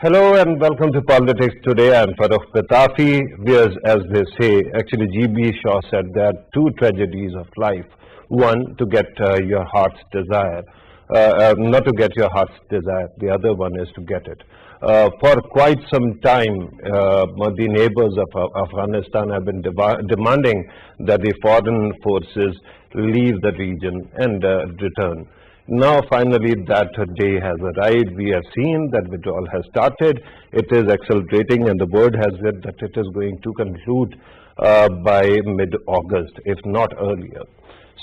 Hello and welcome to Politics Today. I'm Farrukh Pitafi. As they say, actually GB Shaw said there are two tragedies of life. One, to get your heart's desire. Not to get your heart's desire. The other one is to get it. For quite some time, the neighbors of Afghanistan have been demanding that the foreign forces leave the region and return. Now finally that day has arrived. We have seen that withdrawal has started. It is accelerating and the word has said that it is going to conclude by mid-August, if not earlier.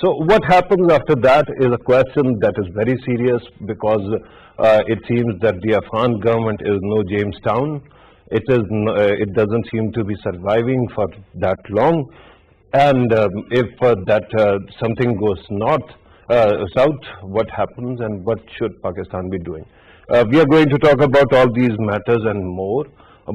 So what happens after that is a question that is very serious, because it seems that the Afghan government is no Jamestown. It doesn't seem to be surviving for that long, and if something goes south, what happens and what should Pakistan be doing? We are going to talk about all these matters and more,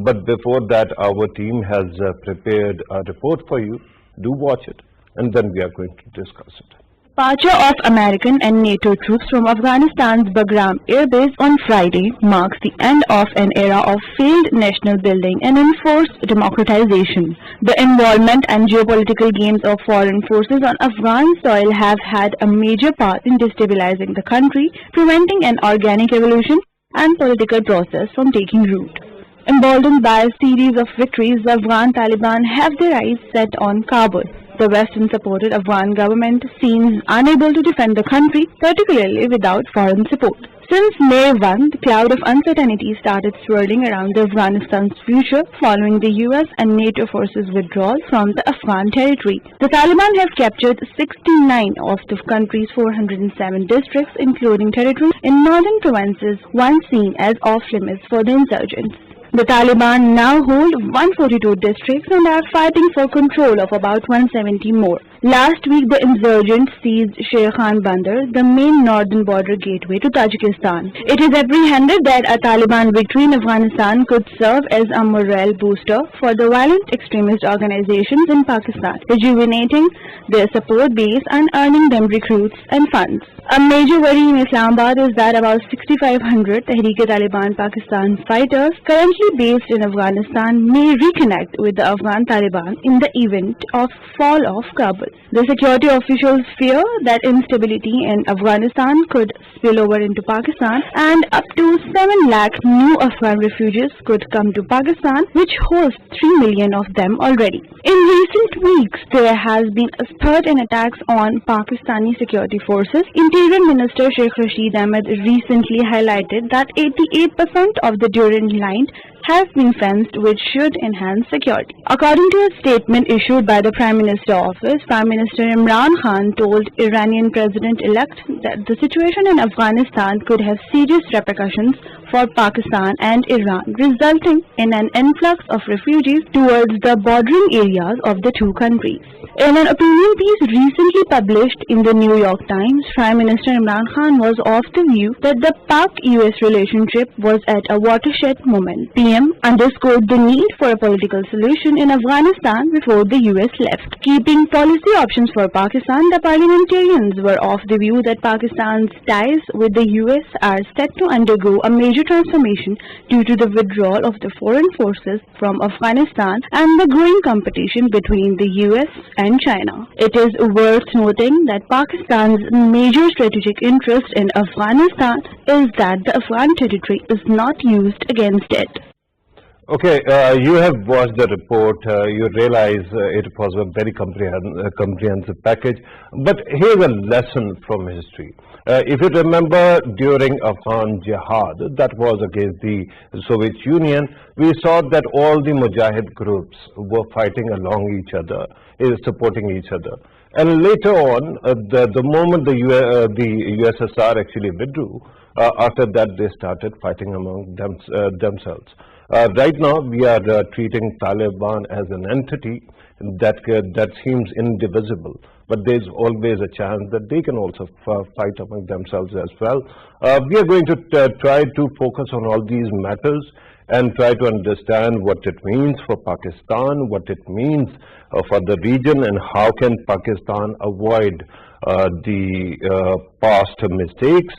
but before that our team has prepared a report for you. Do watch it and then we are going to discuss it. Departure of American and NATO troops from Afghanistan's Bagram Air Base on Friday marks the end of an era of failed national building and enforced democratization. The involvement and geopolitical games of foreign forces on Afghan soil have had a major part in destabilizing the country, preventing an organic evolution and political process from taking root. Emboldened by a series of victories, the Afghan Taliban have their eyes set on Kabul. The Western-supported Afghan government seems unable to defend the country, particularly without foreign support. Since May 1, the cloud of uncertainty started swirling around Afghanistan's future following the US and NATO forces' withdrawal from the Afghan territory. The Taliban have captured 69 of the country's 407 districts, including territories in northern provinces once seen as off-limits for the insurgents. The Taliban now hold 142 districts and are fighting for control of about 170 more. Last week, the insurgents seized Sher Khan Bandar, the main northern border gateway to Tajikistan. It is apprehended that a Taliban victory in Afghanistan could serve as a morale booster for the violent extremist organizations in Pakistan, rejuvenating their support base and earning them recruits and funds. A major worry in Islamabad is that about 6,500 Tehreek-e-Taliban Pakistan fighters currently based in Afghanistan may reconnect with the Afghan Taliban in the event of fall of Kabul. The security officials fear that instability in Afghanistan could spill over into Pakistan, and up to 7 lakh new Afghan refugees could come to Pakistan, which hosts 3 million of them already. In recent weeks, there has been a spurt in attacks on Pakistani security forces. Interior Minister Sheikh Rashid Ahmed recently highlighted that 88% of the Durand line have been fenced, which should enhance security. According to a statement issued by the Prime Minister office, Prime Minister Imran Khan told Iranian President-elect that the situation in Afghanistan could have serious repercussions for Pakistan and Iran, resulting in an influx of refugees towards the bordering areas of the two countries. In an opinion piece recently published in the New York Times, Prime Minister Imran Khan was of the view that the Pak-US relationship was at a watershed moment. PM underscored the need for a political solution in Afghanistan before the US left. Keeping policy options for Pakistan, the parliamentarians were of the view that Pakistan's ties with the US are set to undergo a major transformation due to the withdrawal of the foreign forces from Afghanistan and the growing competition between the US and China. It is worth noting that Pakistan's major strategic interest in Afghanistan is that the Afghan territory is not used against it. Okay, you have watched the report. You realize it was a very comprehensive package. But here's a lesson from history. If you remember, during Afghan Jihad, that was against the Soviet Union, we saw that all the Mujahid groups were fighting along each other, supporting each other. And later on, the moment the USSR actually withdrew, after that they started fighting among themselves. Right now, we are treating Taliban as an entity that seems indivisible, but there's always a chance that they can also fight among themselves as well. We are going to try to focus on all these matters and try to understand what it means for Pakistan, what it means for the region, and how can Pakistan avoid the past mistakes.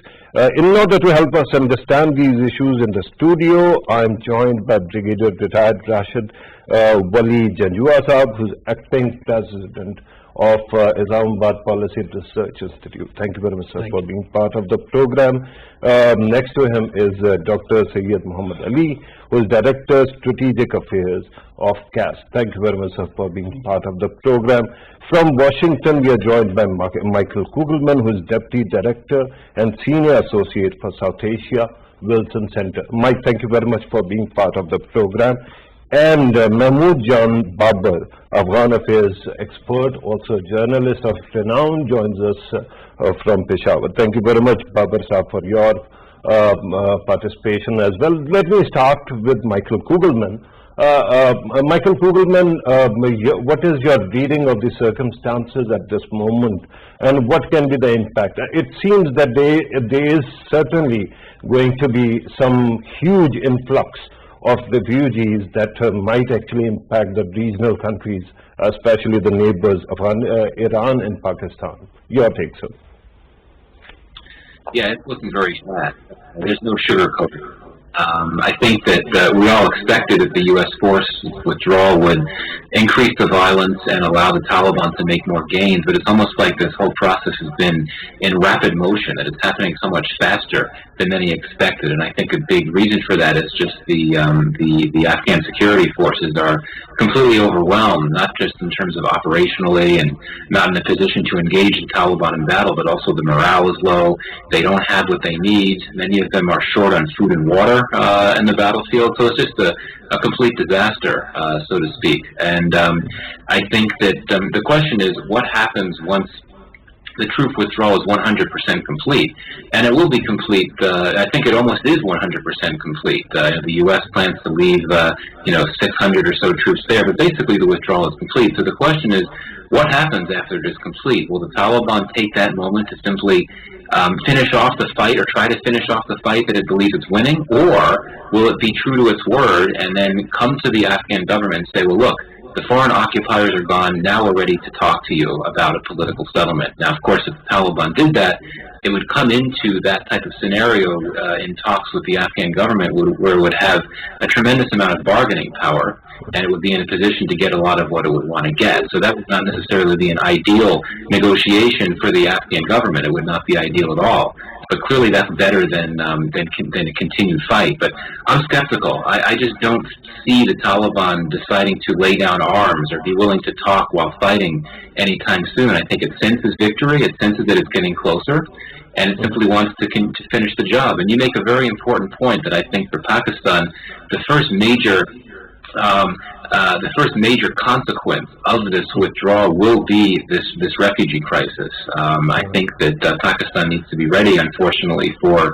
In order to help us understand these issues in the studio, I am joined by Brigadier Retired Rashid Wali Janjua Saab, who's acting president of Islamabad Policy Research Institute. Thank you very much, sir, for being part of the program. Next to him is Dr. Sayyid Muhammad Ali, who is Director Strategic Affairs of CAS. Thank you very much, sir, for being part of the program. From Washington, we are joined by Michael Kugelman, who is Deputy Director and Senior Associate for South Asia, Wilson Center. Mike, thank you very much for being part of the program. And Mahmood Jan Babar, Afghan Affairs expert, also journalist of renown, joins us from Peshawar. Thank you very much, Babar Saab, for your participation as well. Let me start with Michael Kugelman. Michael Kugelman, what is your reading of the circumstances at this moment, and what can be the impact? It seems that there is certainly going to be some huge influx of refugees that might actually impact the regional countries, especially the neighbors of Iran and Pakistan. Your take, sir. Yeah, it's looking very sad. There's no sugarcoating. I think that we all expected that the U.S. force withdrawal would increase the violence and allow the Taliban to make more gains, but it's almost like this whole process has been in rapid motion, that it's happening so much faster than many expected. And I think a big reason for that is just the Afghan security forces are completely overwhelmed, not just in terms of operationally and not in a position to engage the Taliban in battle, but also the morale is low. They don't have what they need. Many of them are short on food and water in the battlefield, so it's just a complete disaster, so to speak. And I think that the question is, what happens once the troop withdrawal is 100% complete? And it will be complete. I think it almost is 100% complete. The U.S. plans to leave, 600 or so troops there, but basically the withdrawal is complete. So the question is, what happens after it is complete? Will the Taliban take that moment to simply finish off the fight, or try to finish off the fight that it believes it's winning? Or will it be true to its word and then come to the Afghan government and say, well, look, the foreign occupiers are gone, now we're ready to talk to you about a political settlement? Now, of course, if the Taliban did that, it would come into that type of scenario in talks with the Afghan government, where it would have a tremendous amount of bargaining power, and it would be in a position to get a lot of what it would want to get. So that would not necessarily be an ideal negotiation for the Afghan government. It would not be ideal at all. But clearly that's better than a continued fight. But I'm skeptical. I just don't see the Taliban deciding to lay down arms or be willing to talk while fighting anytime soon. I think it senses victory. It senses that it's getting closer, and it simply wants to finish the job. And you make a very important point that I think for Pakistan, the first major consequence of this withdrawal will be this refugee crisis. I think that Pakistan needs to be ready, unfortunately, for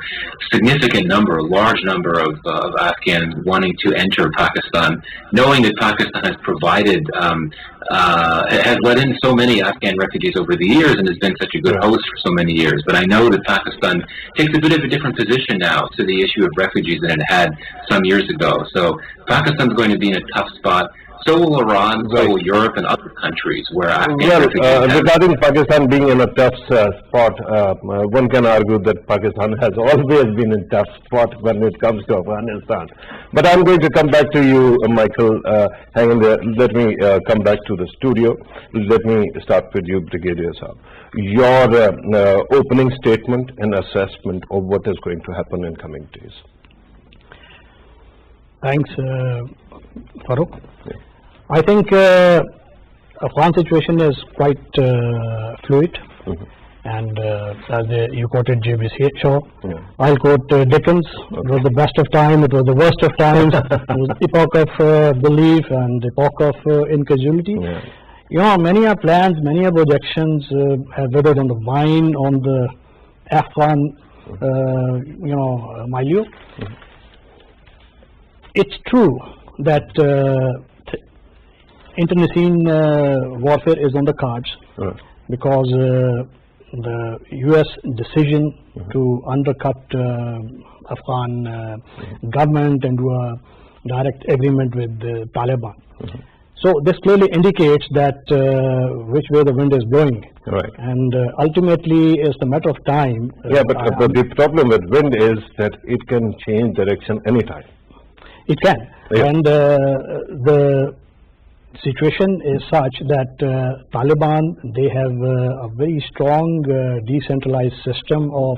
a large number of Afghans wanting to enter Pakistan, knowing that Pakistan has provided, has let in so many Afghan refugees over the years and has been such a good host for so many years. But I know that Pakistan takes a bit of a different position now to the issue of refugees than it had some years ago. So Pakistan's going to be in a tough spot. So will Iran, so will Europe and other countries where regarding Pakistan being in a tough spot, one can argue that Pakistan has always been in a tough spot when it comes to Afghanistan. But I'm going to come back to you, Michael. Hang on there. Let me come back to the studio. Let me start with you, Brigadier Saab. Your opening statement and assessment of what is going to happen in coming days. Thanks, Farrukh. I think Afghan situation is quite fluid, and as you quoted JBC Shaw, I'll quote Dickens. It was the best of time, it was the worst of times. It was epoch of belief and epoch of incredulity. Many are plans, many are projections have withered on the vine, on the Afghan milieu. It's true that internecine warfare is on the cards, because the U.S. decision to undercut Afghan government and do a direct agreement with the Taliban. So this clearly indicates that which way the wind is blowing. Right. And ultimately, it's a matter of time. Yeah, but the problem with wind is that it can change direction anytime. It can. Yeah. And the situation is such that Taliban, they have a very strong decentralized system of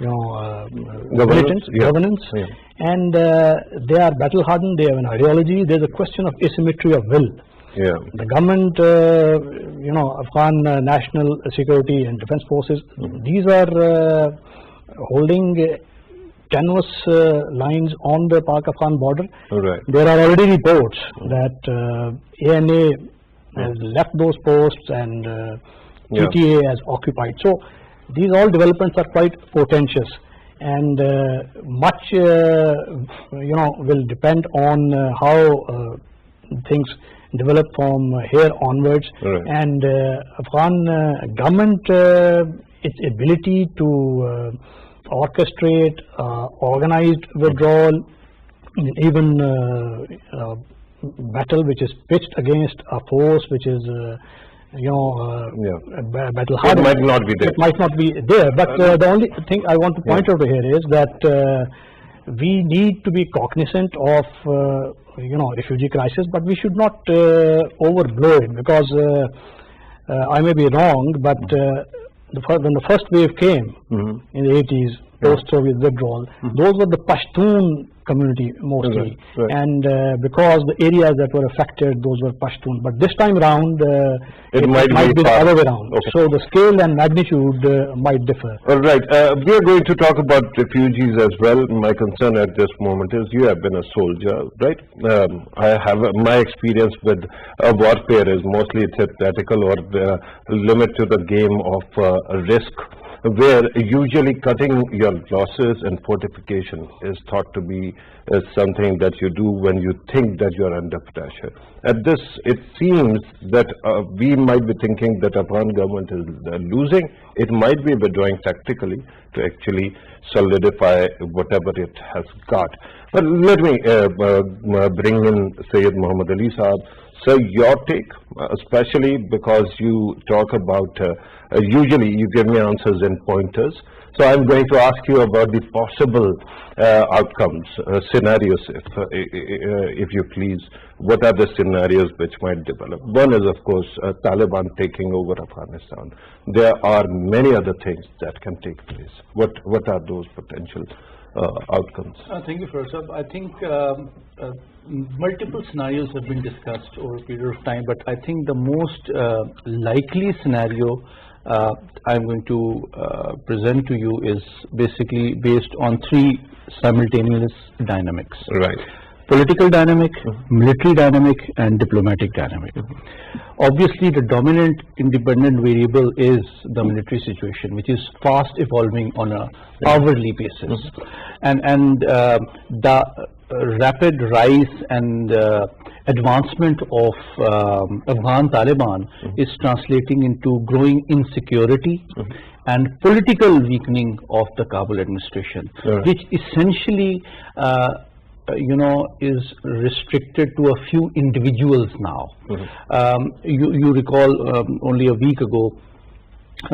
Governance, governance, yeah. and they are battle hardened. They have an ideology. There's a question of asymmetry of will. Yeah. The government, Afghan National Security and Defense Forces, these are holding tenuous lines on the Pak-Afghan border. Right. There are already reports that ANA has left those posts and PTA has occupied. So these all developments are quite portentous, and much will depend on how things develop from here onwards. Right. And Afghan government, its ability to orchestrate organized withdrawal, even battle which is pitched against a force which is battle hardened. It might not be there. It might not be there. But the only thing I want to point out here is that we need to be cognizant of refugee crisis, but we should not overblow it, because I may be wrong, but when the first wave came in the 80s, post-Soviet withdrawal, those were the Pashtun community mostly, right. and because the areas that were affected, those were Pashtun. But this time around, it might be the other way around. Okay. So the scale and magnitude might differ. All right. We are going to talk about refugees as well. My concern at this moment is you have been a soldier, right? I have my experience with warfare is mostly theoretical or limit to the game of risk, where usually cutting your losses and fortification is thought to be something that you do when you think that you are under pressure. At this, it seems that we might be thinking that Afghan government is losing. It might be withdrawing tactically to actually solidify whatever it has got. But let me bring in Sayyid Muhammad Ali Saab. So your take, especially because you talk about, usually you give me answers in pointers. So I'm going to ask you about the possible outcomes, scenarios, if you please. What are the scenarios which might develop? One is, of course, Taliban taking over Afghanistan. There are many other things that can take place. What are those potential outcomes? Thank you, Farrukh. I think multiple scenarios have been discussed over a period of time, but I think the most likely scenario I'm going to present to you is basically based on three simultaneous dynamics. Right. Political dynamic, military dynamic, and diplomatic dynamic. Obviously, the dominant independent variable is the military situation, which is fast evolving on a hourly basis, and the rapid rise and advancement of Afghan Taliban is translating into growing insecurity and political weakening of the Kabul administration, which essentially is restricted to a few individuals now. You recall only a week ago,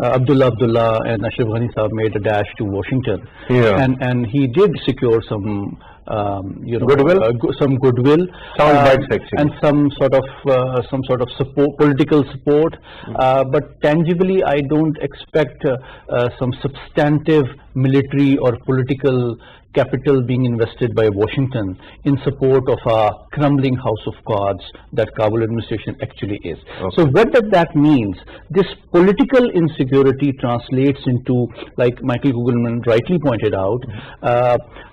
Abdullah and Ashraf Ghani Saab made a dash to Washington, and he did secure some goodwill, some goodwill, and some sort of support, political support. But tangibly, I don't expect some substantive military or political capital being invested by Washington in support of a crumbling house of cards that Kabul administration actually is. So what that means? This political insecurity translates into, like Michael Kugelman rightly pointed out,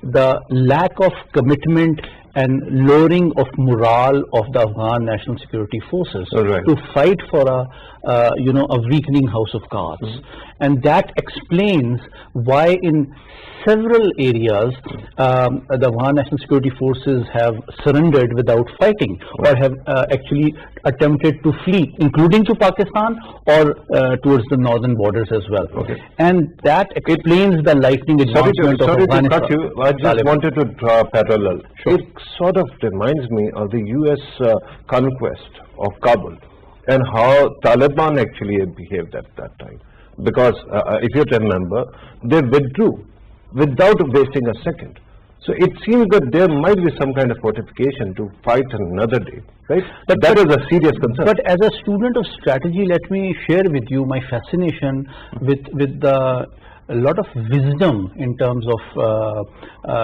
the lack of commitment and lowering of morale of the Afghan national security forces to fight for a weakening house of cards. And that explains why in several areas the Afghan National Security Forces have surrendered without fighting, or have actually attempted to flee, including to Pakistan or towards the northern borders as well. And that explains the lightning advancement of Afghanistan. Sorry to cut you, I just wanted to draw a parallel. It sort of reminds me of the US conquest of Kabul and how Taliban actually behaved at that time. Because if you remember, they withdrew without wasting a second. So it seems that there might be some kind of fortification to fight another day, right? But that is a serious concern. But as a student of strategy, let me share with you my fascination with a lot of wisdom in terms of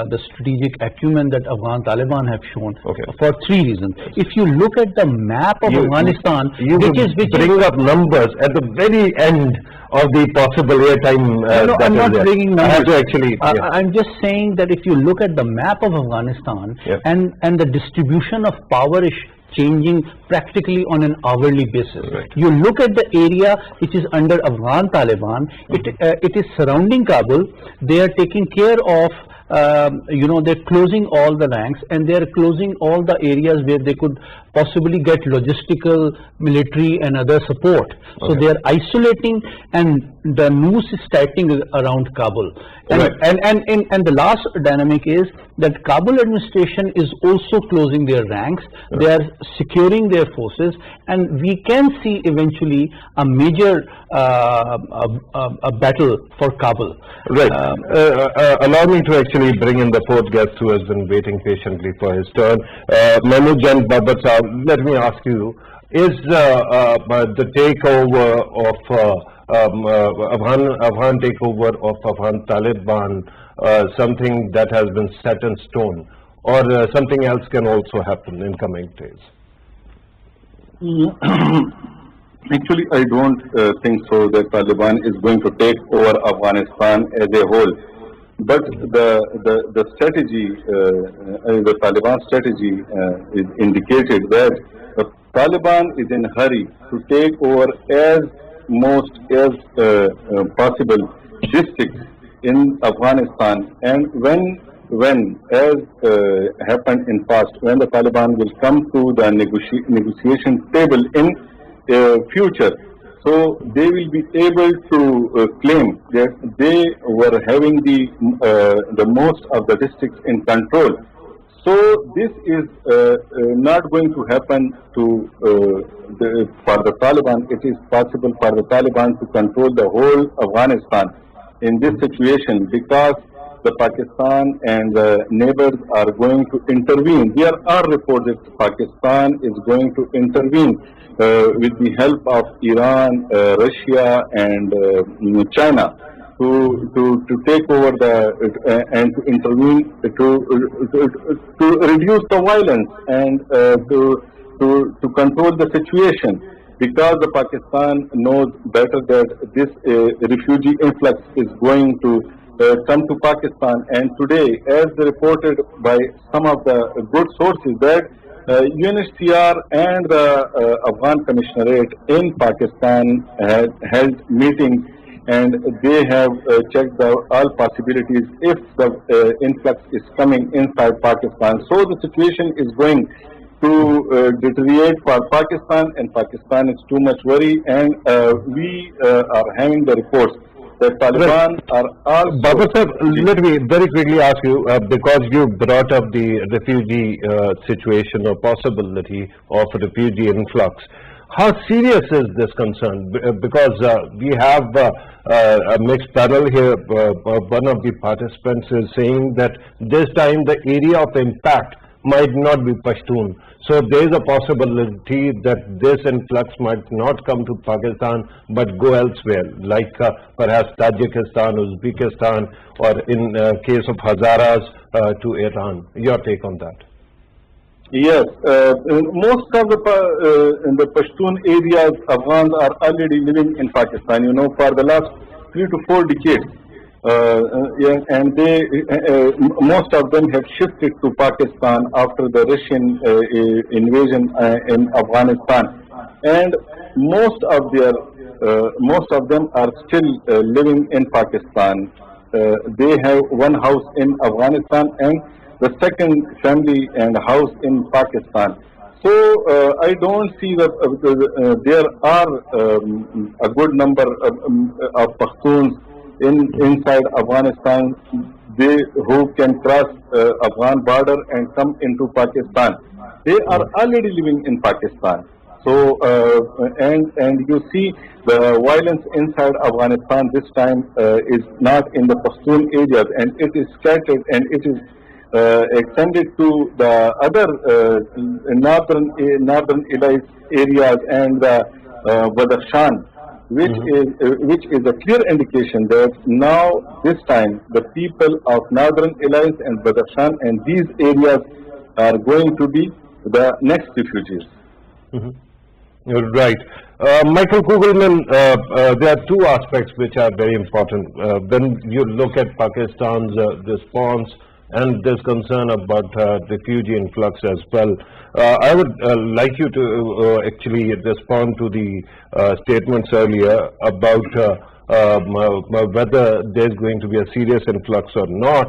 the strategic acumen that Afghan Taliban have shown for three reasons. If you look at the map of Afghanistan, which bring up numbers at the very end of the possible airtime. No, I'm not bringing numbers. I have to actually. I'm just saying that if you look at the map of Afghanistan and the distribution of power is changing practically on an hourly basis. You look at the area which is under Afghan Taliban, it is surrounding Kabul. They are taking care of, they're closing all the ranks, and they're closing all the areas where they could possibly get logistical, military and other support. So they are isolating, and the noose is tightening around Kabul. And the last dynamic is that Kabul administration is also closing their ranks. They are securing their forces, and we can see eventually a major a battle for Kabul. Right. Allow me to actually bring in the fourth guest who has been waiting patiently for his turn. Mahmood Jan Babar Saab, let me ask you, is the takeover of Afghan takeover of Afghan Taliban something that has been set in stone, or something else can also happen in coming days? Actually, I don't think so that Taliban is going to take over Afghanistan as a whole. But the strategy, the Taliban strategy is indicated that the Taliban is in a hurry to take over as possible districts in Afghanistan, and when as happened in past, when the Taliban will come to the negotiation table in future, so they will be able to claim that they were having the most of the districts in control. So this is not going to happen for the Taliban. It is possible for the Taliban to control the whole Afghanistan in this situation, because the Pakistan and the neighbors are going to intervene. There are reports that Pakistan is going to intervene with the help of Iran, Russia, and China to take over and to intervene to reduce the violence and to control the situation, because the Pakistan knows better that this refugee influx is going to come to Pakistan. And today, as reported by some of the good sources, that UNHCR and the Afghan Commissionerate in Pakistan held meetings, and they have checked all possibilities if the influx is coming inside Pakistan. So the situation is going to deteriorate for Pakistan, and Pakistan is too much worried, and we are having the reports that Taliban are also... Baba sir, let me very quickly ask you, because you brought up the refugee situation or possibility of refugee influx. How serious is this concern? Because we have a mixed panel here. One of the participants is saying that this time the area of impact might not be Pashtun. So there is a possibility that this influx might not come to Pakistan but go elsewhere, like perhaps Tajikistan, Uzbekistan, or in case of Hazaras to Iran. Your take on that? Yes, most of the Pashtun areas, Afghans are already living in Pakistan, for the last 3 to 4 decades. And they, most of them have shifted to Pakistan after the Russian invasion in Afghanistan. and most of them are still living in Pakistan. They have one house in Afghanistan and the second family and house in Pakistan. So I don't see that there are a good number of Pashtuns inside Afghanistan who can cross Afghan border and come into Pakistan. They are already living in Pakistan. So and you see the violence inside Afghanistan this time is not in the Pashtun areas, and it is scattered and it is extended to the other northern areas and Badakhshan, which is a clear indication that now this time the people of Northern Alliance and Badakhshan and these areas are going to be the next refugees. Right. Michael Kugelman, there are two aspects which are very important. When you look at Pakistan's response and this concern about refugee influx as well, I would like you to actually respond to the statements earlier about whether there's going to be a serious influx or not.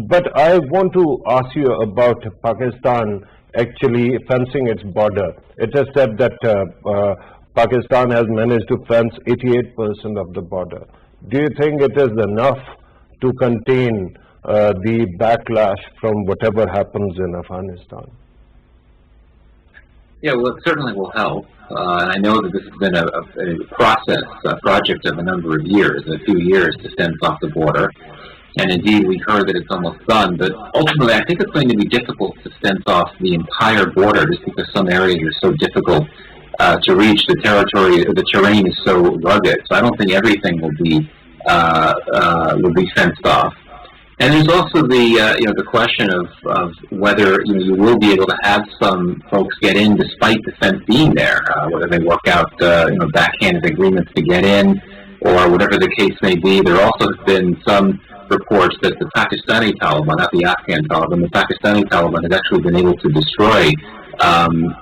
But I want to ask you about Pakistan actually fencing its border. It is said that Pakistan has managed to fence 88% of the border. Do you think it is enough to contain the backlash from whatever happens in Afghanistan? Yeah, well, it certainly will help. And I know that this has been a project of a number of years, a few years to fence off the border. And indeed, we've heard that it's almost done. But ultimately, I think it's going to be difficult to fence off the entire border just because some areas are so difficult to reach. The terrain is so rugged. So I don't think everything will be fenced off. And there's also the question of whether you will be able to have some folks get in despite the fence being there, whether they work out backhanded agreements to get in or whatever the case may be. There also have been some reports that the Pakistani Taliban, not the Afghan Taliban, the Pakistani Taliban has actually been able to destroy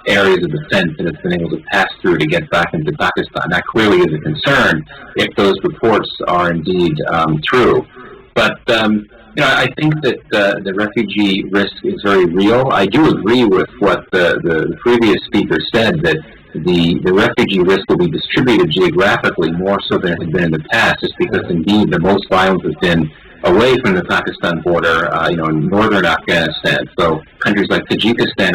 areas of the fence and it's been able to pass through to get back into Pakistan. That clearly is a concern if those reports are indeed true. But I think that the refugee risk is very real. I do agree with what the previous speaker said, that the refugee risk will be distributed geographically more so than it had been in the past, just because indeed the most violence has been away from the Pakistan border, in northern Afghanistan. So countries like Tajikistan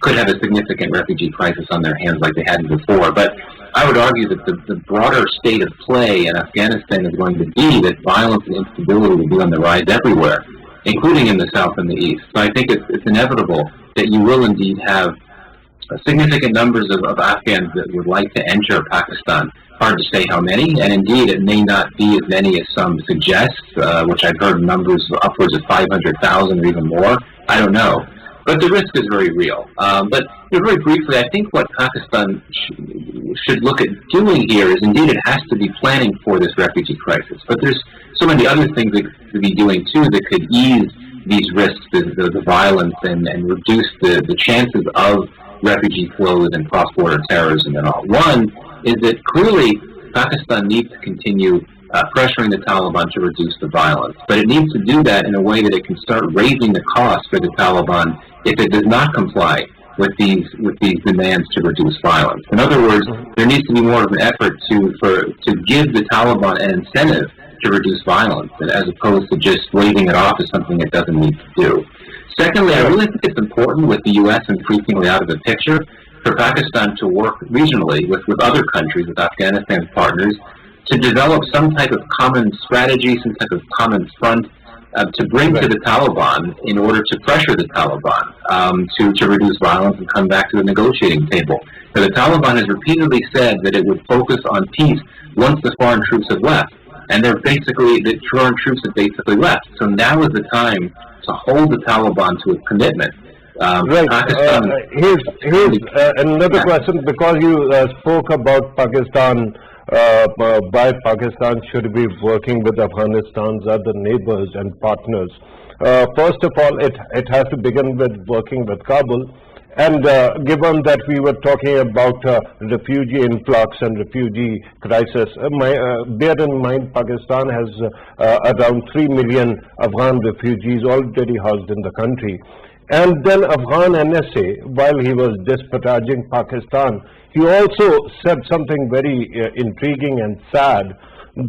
could have a significant refugee crisis on their hands like they hadn't before. But I would argue that the broader state of play in Afghanistan is going to be that violence and instability will be on the rise everywhere, including in the south and the east. So I think it's inevitable that you will indeed have significant numbers of Afghans that would like to enter Pakistan. Hard to say how many, and indeed it may not be as many as some suggest, which I've heard numbers upwards of 500,000 or even more. I don't know. But the risk is very real. But very briefly, I think what Pakistan should look at doing here is indeed it has to be planning for this refugee crisis. But there's so many other things it could be doing too that could ease these risks, the violence, and reduce the chances of refugee flows and cross-border terrorism and all. One is that clearly Pakistan needs to continue pressuring the Taliban to reduce the violence. But it needs to do that in a way that it can start raising the cost for the Taliban if it does not comply with these demands to reduce violence. In other words, there needs to be more of an effort to give the Taliban an incentive to reduce violence, as opposed to just waving it off as something it doesn't need to do. Secondly, I really think it's important, with the U.S. increasingly out of the picture, for Pakistan to work regionally with other countries, with Afghanistan's partners, to develop some type of common strategy, some type of common front to bring to the Taliban in order to pressure the Taliban to reduce violence and come back to the negotiating table. So the Taliban has repeatedly said that it would focus on peace once the foreign troops have left. And the foreign troops have basically left. So now is the time to hold the Taliban to a commitment. Right. Here's another question, because you spoke about Pakistan. Why Pakistan should be working with Afghanistan's other neighbors and partners. First of all, it has to begin with working with Kabul, And given that we were talking about refugee influx and refugee crisis, bear in mind Pakistan has around 3 million Afghan refugees already housed in the country. And then Afghan NSA, while he was disparaging Pakistan, he also said something very intriguing and sad,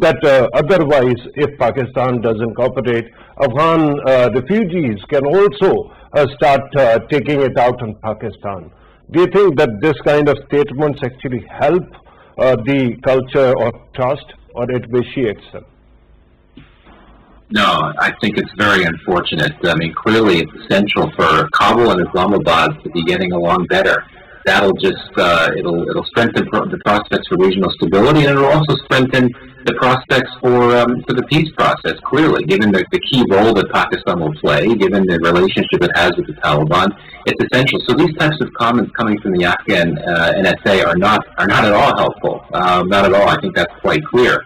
that otherwise, if Pakistan doesn't cooperate, Afghan refugees can also start taking it out on Pakistan. Do you think that this kind of statements actually help the culture of trust, or it vitiates them? No, I think it's very unfortunate. I mean, clearly it's essential for Kabul and Islamabad to be getting along better. That'll just, it'll strengthen the prospects for regional stability, and it'll also strengthen the prospects for the peace process, clearly, given the key role that Pakistan will play, given the relationship it has with the Taliban. It's essential. So these types of comments coming from the Afghan NSA are not at all helpful. Not at all. I think that's quite clear.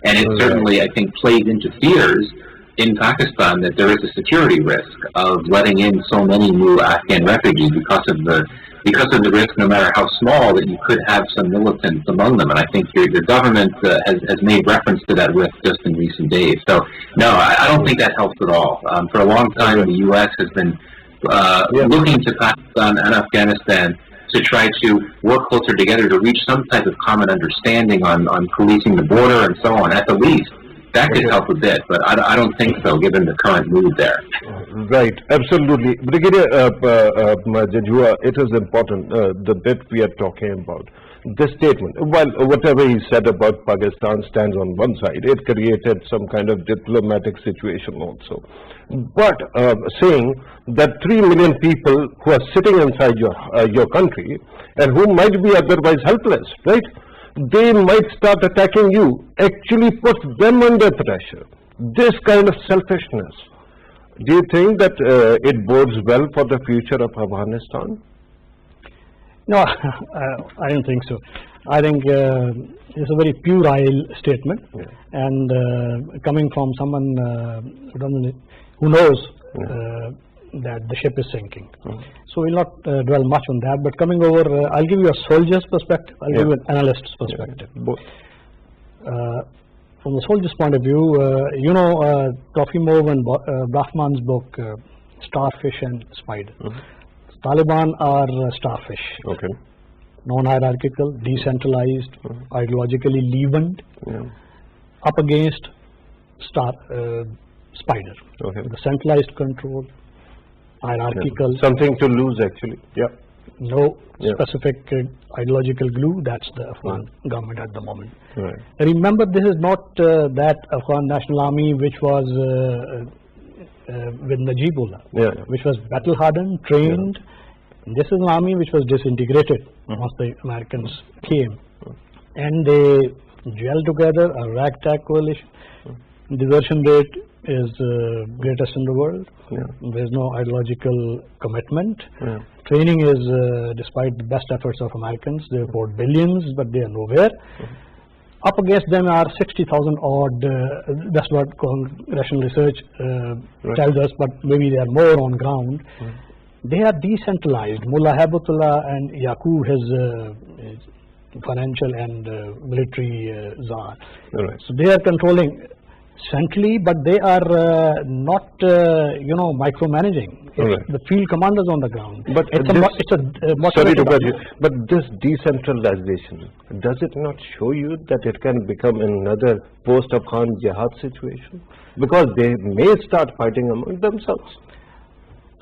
And it certainly, I think, plays into fears in Pakistan that there is a security risk of letting in so many new Afghan refugees because of the risk, no matter how small, that you could have some militants among them. And I think your government has made reference to that risk just in recent days. So, no, I don't think that helps at all. For a long time, the U.S. has been looking to Pakistan and Afghanistan to try to work closer together to reach some type of common understanding on policing the border and so on, at the least. That could help a bit, but I don't think so, given the current mood there. Right, absolutely. Brigadier Jajua, it is important, the bit we are talking about. This statement, while whatever he said about Pakistan stands on one side, it created some kind of diplomatic situation also. But saying that 3 million people who are sitting inside your country and who might be otherwise helpless, right? They might start attacking you, actually puts them under pressure. This kind of selfishness, do you think that it bodes well for the future of Afghanistan? No, I don't think so. I think it's a very puerile statement, and coming from someone who knows that the ship is sinking. So we'll not dwell much on that, but coming over, I'll give you a soldier's perspective, I'll give you an analyst's perspective. Both. From the soldier's point of view, Trofimov and Brahman's book, Starfish and Spider. Taliban are starfish. Okay. Non-hierarchical, decentralized, ideologically leavened, up against spider. Okay. The centralized control, hierarchical. Something to lose, actually. No specific ideological glue. That's the Afghan government at the moment. Right. Remember, this is not that Afghan National Army which was with Najibullah, which was battle-hardened, trained. This is an army which was disintegrated once the Americans came, and they gelled together, a ragtag coalition. Desertion rate is greatest in the world. There is no ideological commitment. Training is, despite the best efforts of Americans, they poured billions, but they are nowhere. Up against them are 60,000 odd, that's what congressional research tells us, but maybe they are more on ground. They are decentralized. Mullah Habatullah and Yaqub, his financial and military czar. So they are controlling centrally, but they are not, micromanaging. The field commanders on the ground. But sorry to cut you, but this decentralization, does it not show you that it can become another post-Afghan jihad situation? Because they may start fighting among themselves.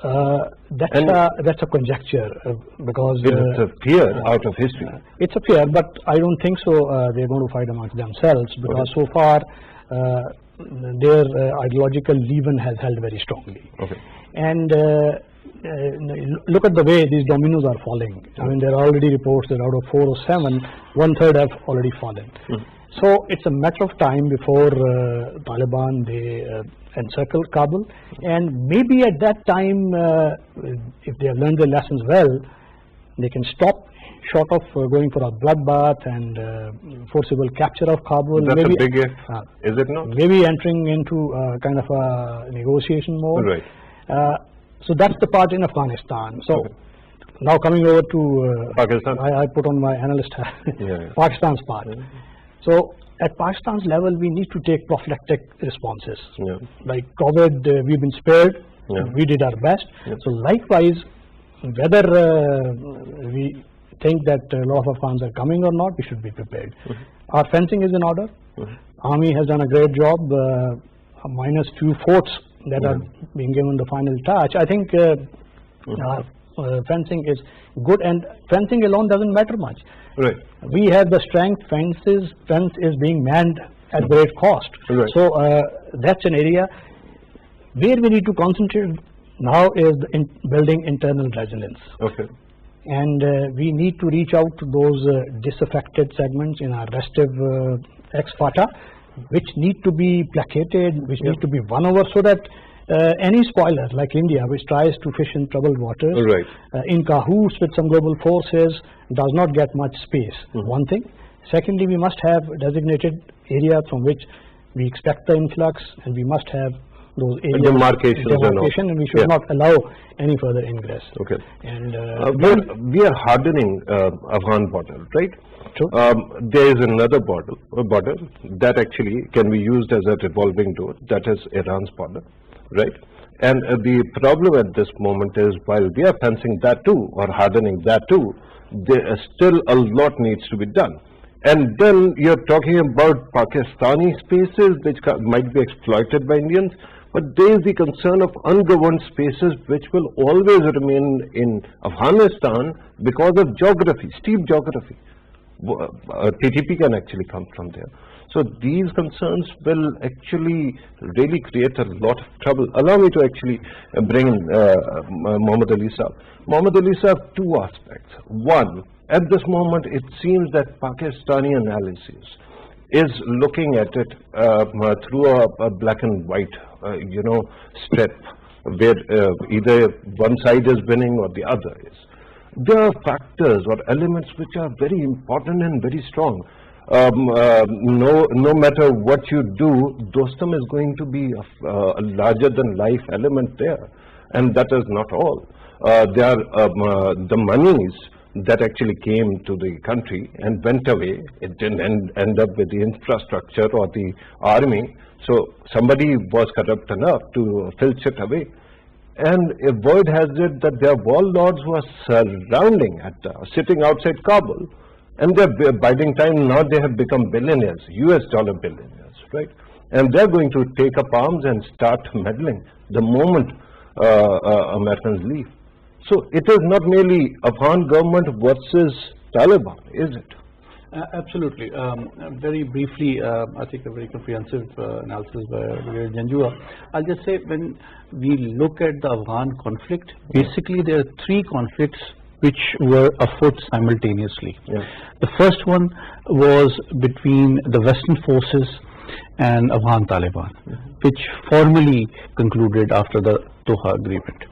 That's a conjecture, because it's a fear out of history. It's a fear, but I don't think so. They're going to fight amongst themselves, because so far their ideological leaven has held very strongly. And look at the way these dominoes are falling. I mean, there are already reports that out of 4 or 7, 1/3 have already fallen. So it's a matter of time before Taliban they encircle Kabul, and maybe at that time, if they have learned their lessons well, they can stop short of going for a bloodbath and forcible capture of Kabul. That's maybe a big if, is it not? Maybe entering into kind of a negotiation mode. So that's the part in Afghanistan. So now coming over to Pakistan. I put on my analyst hat, Pakistan's part. So at Pakistan's level, we need to take prophylactic responses. Like COVID, we've been spared. We did our best. So likewise, whether we think that a lot of Afghans are coming or not, we should be prepared. Our fencing is in order. Army has done a great job, minus few forts that are being given the final touch. I think fencing is good, and fencing alone doesn't matter much. Right. We have the strength. Fence is being manned at great cost. Right. So that's an area where we need to concentrate now is building internal resilience. Okay. And we need to reach out to those disaffected segments in our restive ex-FATA, which need to be placated, which need to be won over, so that any spoiler like India, which tries to fish in troubled waters, in cahoots with some global forces, does not get much space. One thing. Secondly, we must have designated areas from which we expect the influx, and we must have those areas demarcation, and we should not allow any further ingress. Okay. And we are hardening Afghan border, right? True. There is another border that actually can be used as a revolving door. That is Iran's border, right? And the problem at this moment is, while we are fencing that too, or hardening that too, there is still a lot needs to be done. And then you're talking about Pakistani spaces which might be exploited by Indians, but there is the concern of ungoverned spaces which will always remain in Afghanistan because of geography, steep geography. TTP can actually come from there. So these concerns will actually really create a lot of trouble. Allow me to actually bring in Mohammad Ali Saab. Mohammad Ali Saab, two aspects. One, at this moment it seems that Pakistani analysis is looking at it through a black and white strip, where either one side is winning or the other is. There are factors or elements which are very important and very strong. No matter what you do, Dostum is going to be a larger than life element there, and that is not all. There are the monies that actually came to the country and went away. It didn't end up with the infrastructure or the army. So somebody was corrupt enough to filch it away. And a word has it that there are warlords who are surrounding sitting outside Kabul, and they're biding time. Now they have become billionaires, US dollar billionaires, right? And they're going to take up arms and start meddling the moment Americans leave. So it is not merely Afghan government versus Taliban, is it? Absolutely. Very briefly, I think a very comprehensive analysis by Brigadier Janjua. I'll just say, when we look at the Afghan conflict, basically there are three conflicts which were afoot simultaneously. The first one was between the Western forces and Afghan Taliban, which formally concluded after the Doha agreement.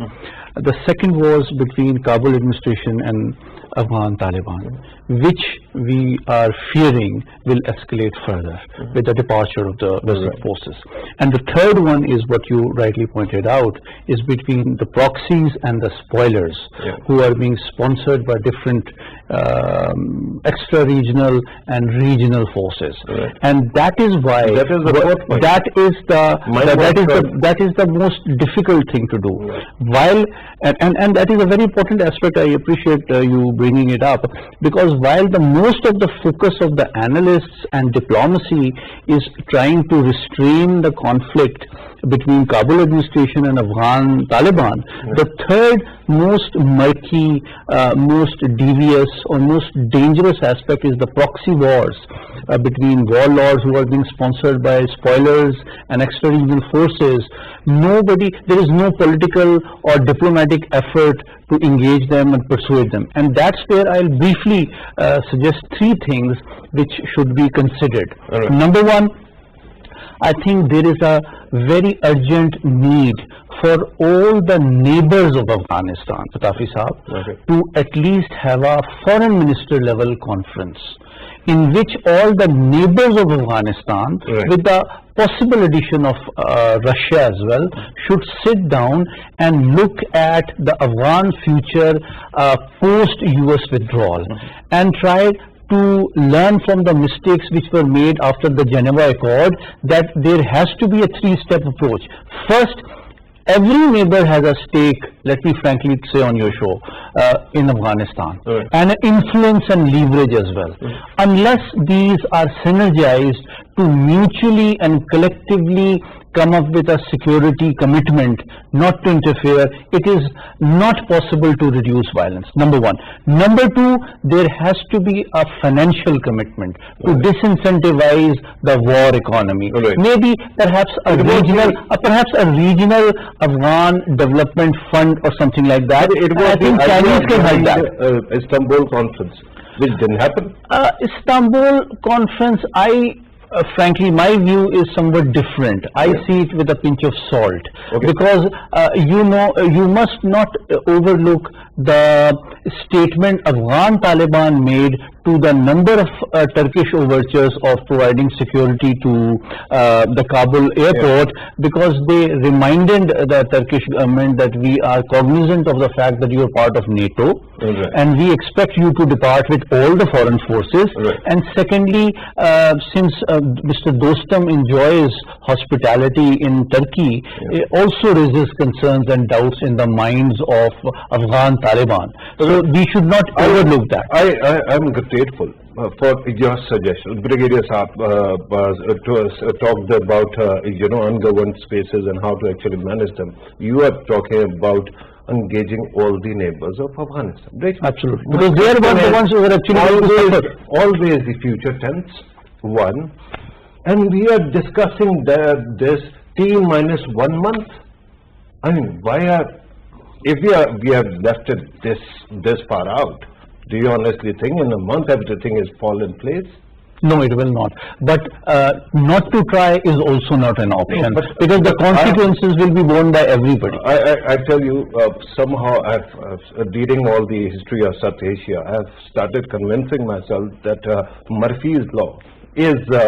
The second was between Kabul administration and Afghan Taliban, which we are fearing will escalate further with the departure of the Western forces. And the third one is what you rightly pointed out, is between the proxies and the spoilers, who are being sponsored by different extra-regional and regional forces. And that is why that is the most difficult thing to do. While and that is a very important aspect. I appreciate you bringing it up, because while the most of the focus of the analysts and diplomacy is trying to restrain the conflict between Kabul administration and Afghan Taliban, the third most murky, most devious or most dangerous aspect is the proxy wars between warlords who are being sponsored by spoilers and extra-regional forces. There is no political or diplomatic effort to engage them and persuade them. And that's where I'll briefly suggest three things which should be considered. Number one, I think there is a very urgent need for all the neighbors of Afghanistan, Pitafi Saab, to at least have a foreign minister level conference in which all the neighbors of Afghanistan, with the possible addition of Russia as well, should sit down and look at the Afghan future post-US withdrawal and try to learn from the mistakes which were made after the Geneva Accord, that there has to be a three-step approach. First, every neighbor has a stake, let me frankly say on your show, in Afghanistan, and influence and leverage as well. Unless these are synergized to mutually and collectively come up with a security commitment not to interfere, it is not possible to reduce violence, number one. Number two, there has to be a financial commitment to disincentivize the war economy. Maybe perhaps a regional Afghan development fund or something like that. I think Chinese can help that. Istanbul conference, which didn't happen. Istanbul conference, frankly, my view is somewhat different. I see it with a pinch of salt, because you must not overlook the statement Afghan Taliban made to the number of Turkish overtures of providing security to the Kabul airport, because they reminded the Turkish government that we are cognizant of the fact that you are part of NATO, and we expect you to depart with all the foreign forces. And secondly, since Mr. Dostum enjoys hospitality in Turkey, it also raises concerns and doubts in the minds of Afghan Taliban. So we should not overlook that. I am grateful for your suggestion. Brigadier Saab talked about ungoverned spaces and how to actually manage them. You are talking about engaging all the neighbors of Afghanistan. Right? Absolutely. Because they are the ones who are actually always the future tense. One, and we are discussing this T-1 month. I mean, if we have left it this far out, do you honestly think in a month everything is fall in place? No, it will not. But not to try is also not an option, because the consequences will be borne by everybody. I tell you, somehow reading all the history of South Asia, I have started convincing myself that Murphy's Law is law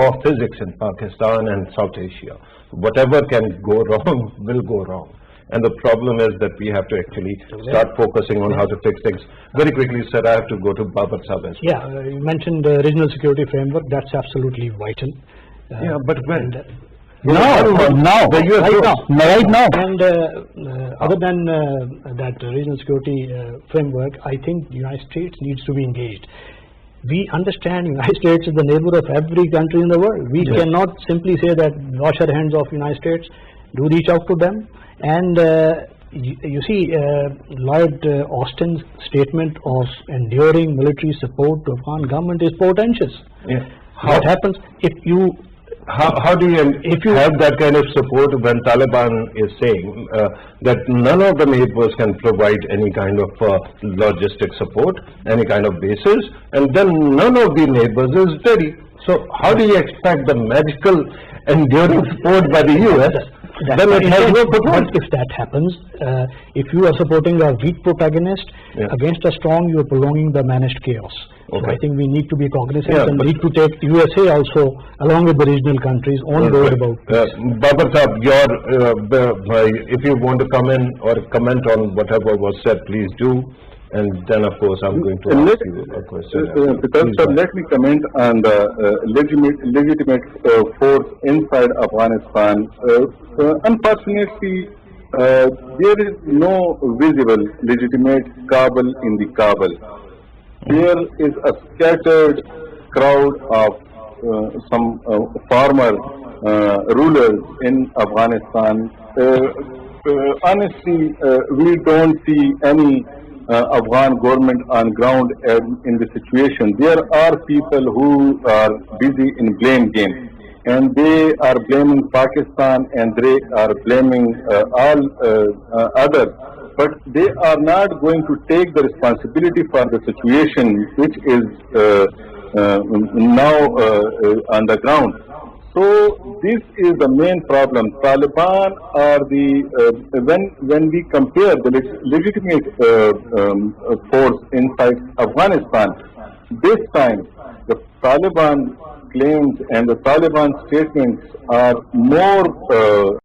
of physics in Pakistan and South Asia. Whatever can go wrong will go wrong. And the problem is that we have to actually start focusing on how to fix things. Very quickly, sir, I have to go to Babar Saab as well. You mentioned the regional security framework. That's absolutely vital. But when? Now. Right now. And other than that regional security framework, I think the United States needs to be engaged. We understand United States is the neighbor of every country in the world. We cannot simply say that wash our hands off United States. Do reach out to them. And you see, Lloyd Austin's statement of enduring military support to Afghan government is portentous. What happens if you... How do you have that kind of support when Taliban is saying that none of the neighbors can provide any kind of logistic support, any kind of bases, and then none of the neighbors is ready? So how do you expect the magical enduring support by the US? Then it has no purpose. If that happens, if you are supporting a weak protagonist against a strong, you are prolonging the managed chaos. So I think we need to be cognizant and need to take USA also, along with the regional countries, on board about this. Babar Saab, if you want to come in or comment on whatever was said, please do. And then, of course, I'm going to ask you a question. Let me comment on the legitimate force inside Afghanistan. Unfortunately, there is no visible legitimate Kabul in the Kabul. There is a scattered crowd of some former rulers in Afghanistan. Honestly, we don't see any Afghan government on ground in the situation. There are people who are busy in blame game, and they are blaming Pakistan and they are blaming all others, but they are not going to take the responsibility for the situation which is now on the ground. So this is the main problem. Taliban are when we compare the legitimate force inside Afghanistan, This time, the Taliban claims and the Taliban statements are more